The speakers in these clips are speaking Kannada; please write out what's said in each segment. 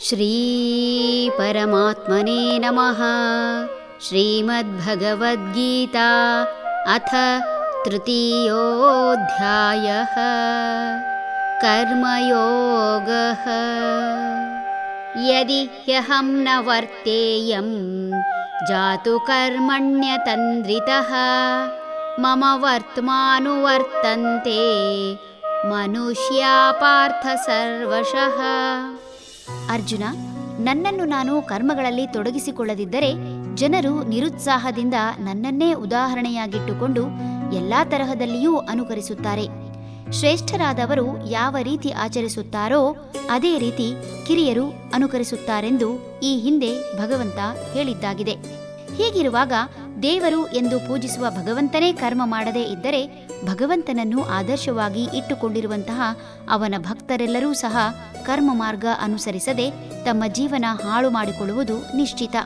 ಶ್ರೀ ಪರಮಾತ್ಮನೇ ನಮಃ. ಶ್ರೀಮದ್ಭಗವದ್ಗೀತಾ ಅಥ ತೃತೀಯೋऽಧ್ಯಾಯಃ. ಕರ್ಮಯೋಗಃ. ಯದಿ ಹ್ಯಹಂ ನ ವರ್ತೇಯಂ ಜಾತು ಕರ್ಮಣ್ಯತಂದ್ರಿತಃ ಮಮ ವರ್ತ್ಮಾನುವರ್ತಂತೆ ಮನುಷ್ಯಾ ಪಾರ್ಥ ಸರ್ವಶಃ. ಅರ್ಜುನ, ನನ್ನನ್ನು ನಾನು ಕರ್ಮಗಳಲ್ಲಿ ತೊಡಗಿಸಿಕೊಳ್ಳದಿದ್ದರೆ ಜನರು ನಿರುತ್ಸಾಹದಿಂದ ನನ್ನನ್ನೇ ಉದಾಹರಣೆಯಾಗಿಟ್ಟುಕೊಂಡು ಎಲ್ಲಾ ತರಹದಲ್ಲಿಯೂ ಅನುಕರಿಸುತ್ತಾರೆ. ಶ್ರೇಷ್ಠರಾದವರು ಯಾವ ರೀತಿ ಆಚರಿಸುತ್ತಾರೋ ಅದೇ ರೀತಿ ಕಿರಿಯರು ಅನುಕರಿಸುತ್ತಾರೆಂದು ಈ ಹಿಂದೆ ಭಗವಂತ ಹೇಳಿದ್ದಾಗಿದೆ. ಹೀಗಿರುವಾಗ ದೇವರು ಎಂದು ಪೂಜಿಸುವ ಭಗವಂತನೇ ಕರ್ಮ ಮಾಡದೇ ಇದ್ದರೆ ಭಗವಂತನನ್ನು ಆದರ್ಶವಾಗಿ ಇಟ್ಟುಕೊಂಡಿರುವಂತಹ ಅವನ ಭಕ್ತರೆಲ್ಲರೂ ಸಹ ಕರ್ಮ ಮಾರ್ಗ ಅನುಸರಿಸದೆ ತಮ್ಮ ಜೀವನ ಹಾಳು ಮಾಡಿಕೊಳ್ಳುವುದು ನಿಶ್ಚಿತ.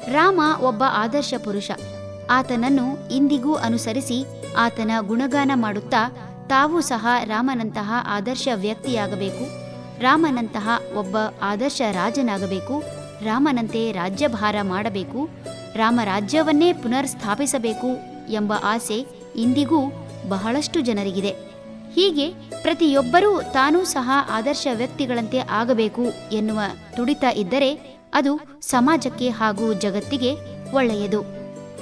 ರಾಮ ಒಬ್ಬ ಆದರ್ಶ ಪುರುಷ. ಆತನನ್ನು ಇಂದಿಗೂ ಅನುಸರಿಸಿ ಆತನ ಗುಣಗಾನ ಮಾಡುತ್ತಾ ತಾವೂ ಸಹ ರಾಮನಂತಹ ಆದರ್ಶ ವ್ಯಕ್ತಿಯಾಗಬೇಕು, ರಾಮನಂತಹ ಒಬ್ಬ ಆದರ್ಶ ರಾಜನಾಗಬೇಕು, ರಾಮನಂತೆ ರಾಜ್ಯಭಾರ ಮಾಡಬೇಕು, ರಾಮರಾಜ್ಯವನ್ನೇ ಪುನರ್ಸ್ಥಾಪಿಸಬೇಕು ಎಂಬ ಆಸೆ ಇಂದಿಗೂ ಬಹಳಷ್ಟು ಜನರಿಗಿದೆ. ಹೀಗೆ ಪ್ರತಿಯೊಬ್ಬರೂ ತಾನೂ ಸಹ ಆದರ್ಶ ವ್ಯಕ್ತಿಗಳಂತೆ ಆಗಬೇಕು ಎನ್ನುವ ತುಡಿತ ಇದ್ದರೆ ಅದು ಸಮಾಜಕ್ಕೆ ಹಾಗೂ ಜಗತ್ತಿಗೆ ಒಳ್ಳೆಯದು.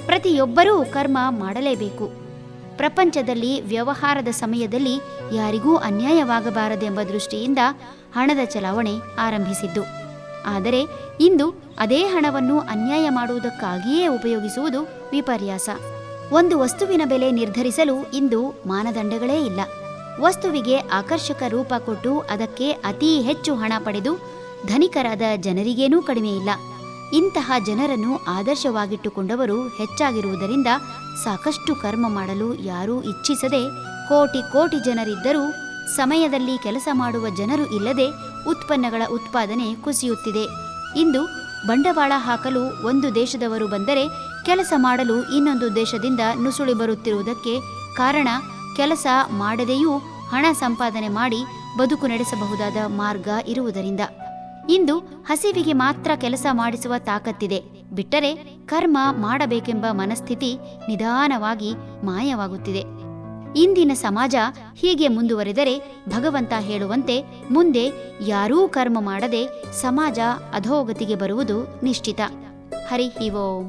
ಪ್ರತಿಯೊಬ್ಬರೂ ಕರ್ಮ ಮಾಡಲೇಬೇಕು. ಪ್ರಪಂಚದಲ್ಲಿ ವ್ಯವಹಾರದ ಸಮಯದಲ್ಲಿ ಯಾರಿಗೂ ಅನ್ಯಾಯವಾಗಬಾರದೆಂಬ ದೃಷ್ಟಿಯಿಂದ ಹಣದ ಚಲಾವಣೆ ಆರಂಭಿಸಿದ್ದು. ಆದರೆ ಇಂದು ಅದೇ ಹಣವನ್ನು ಅನ್ಯಾಯ ಮಾಡುವುದಕ್ಕಾಗಿಯೇ ಉಪಯೋಗಿಸುವುದು ವಿಪರ್ಯಾಸ. ಒಂದು ವಸ್ತುವಿನ ಬೆಲೆ ನಿರ್ಧರಿಸಲು ಇಂದು ಮಾನದಂಡಗಳೇ ಇಲ್ಲ. ವಸ್ತುವಿಗೆ ಆಕರ್ಷಕ ರೂಪ ಕೊಟ್ಟು ಅದಕ್ಕೆ ಅತೀ ಹೆಚ್ಚು ಹಣ ಪಡೆದು ಧನಿಕರಾದ ಜನರಿಗೇನೂ ಕಡಿಮೆ ಇಲ್ಲ. ಇಂತಹ ಜನರನ್ನು ಆದರ್ಶವಾಗಿಟ್ಟುಕೊಂಡವರು ಹೆಚ್ಚಾಗಿರುವುದರಿಂದ ಸಾಕಷ್ಟು ಕರ್ಮ ಮಾಡಲು ಯಾರೂ ಇಚ್ಛಿಸದೆ ಕೋಟಿ ಕೋಟಿ ಜನರಿದ್ದರೂ ಸಮಯದಲ್ಲಿ ಕೆಲಸ ಮಾಡುವ ಜನರು ಇಲ್ಲದೆ ಉತ್ಪನ್ನಗಳ ಉತ್ಪಾದನೆ ಕುಸಿಯುತ್ತಿದೆ. ಇಂದು ಬಂಡವಾಳ ಹಾಕಲು ಒಂದು ದೇಶದವರು ಬಂದರೆ ಕೆಲಸ ಮಾಡಲು ಇನ್ನೊಂದು ದೇಶದಿಂದ ನುಸುಳಿ ಬರುತ್ತಿರುವುದಕ್ಕೆ ಕಾರಣ ಕೆಲಸ ಮಾಡದೆಯೂ ಹಣ ಸಂಪಾದನೆ ಮಾಡಿ ಬದುಕು ನಡೆಸಬಹುದಾದ ಮಾರ್ಗ ಇರುವುದರಿಂದ. ಇಂದು ಹಸಿವಿಗೆ ಮಾತ್ರ ಕೆಲಸ ಮಾಡಿಸುವ ತಾಕತ್ತಿದೆ, ಬಿಟ್ಟರೆ ಕರ್ಮ ಮಾಡಬೇಕೆಂಬ ಮನಸ್ಥಿತಿ ನಿಧಾನವಾಗಿ ಮಾಯವಾಗುತ್ತಿದೆ. ಇಂದಿನ ಸಮಾಜ ಹೀಗೆ ಮುಂದುವರೆದರೆ ಭಗವಂತ ಹೇಳುವಂತೆ ಮುಂದೆ ಯಾರೂ ಕರ್ಮ ಮಾಡದೆ ಸಮಾಜ ಅಧೋಗತಿಗೆ ಬರುವುದು ನಿಶ್ಚಿತ. ಹರಿ ಓಂ.